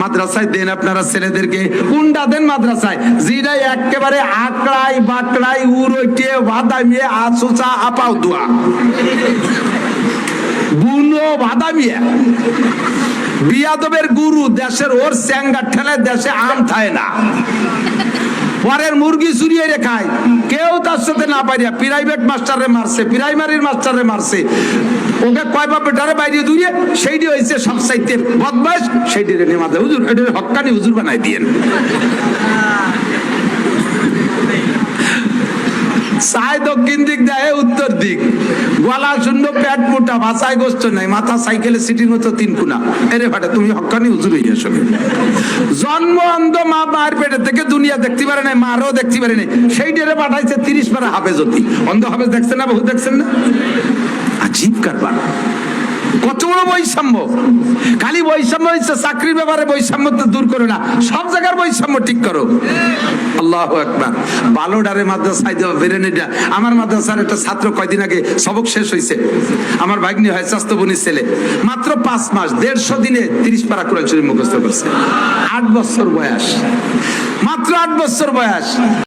মাদ্রাসায় দেন আপনারা ছেলেদেরকে, কোনটা দেন মাদ্রাসায়? যেটা একেবারে আকড়াই বাকড়াই উড়ে বাদামিয়ে আসুচা আপাও দোয়া বুনো বাদামিয়ে বিয়াদবের গুরু দেশের ওর স্যাঙ্গা ঠেলে দেশে আম থায় না, পরের মুরগি চুরিয়ে রেখায়, কেউ তার সাথে না পারিয়া প্রাইভেট মাস্টারে মারছে, প্রাইমারির মাস্টারে মারছে, ওকে কয় বাপ বেটারে বাইরে দূরে সেইটি হয়েছে সব চাইতে বদমাস, সেইটি রে নেমাতে হুজুর এটা হক্কানি হুজুর বানাই দিয়েন। চাই দক্ষিণ দিক দেয় উত্তর দিক, গলা শূন্য পেট মোটা ভাষায় গোস্ত নাই, মাথা সাইকেলে সিটির মতো তিন কুনা, এরে ফাটা তুমি হক্কানি হুজুর হইয়া শোনে। জন্ম অন্ধ মা মায়ের পেটের থেকে দুনিয়া দেখতে পারে নাই, মারও দেখতে পারে নাই, সেই ডেরে পাঠাইছে 30 পারা হাফেজ অতি। অন্ধ হাফেজ দেখছেন না, বহু দেখছেন না, আজীব কারবার। কত বড় বৈষম্য! খালি বৈষম্য হচ্ছে চাকরির ব্যাপারে বৈষম্য তো দূর করো না, সব জায়গার বৈষম্য ঠিক করো। আল্লাহু আকবার। বালোডারে মাদ্রাসায় দেওয়া বেরেনিটা, আমার মাদ্রাসার একটা ছাত্র কয়দিন আগে সবক শেষ হয়েছে, আমার ভাগ্নি হয় স্বাস্থ্য বোনের ছেলে, মাত্র 5 মাস 150 দিনে 30 পারা কোরআন শরীফ মুখস্থ করছে। 8 বছর বয়স, মাত্র 8 বছর বয়স।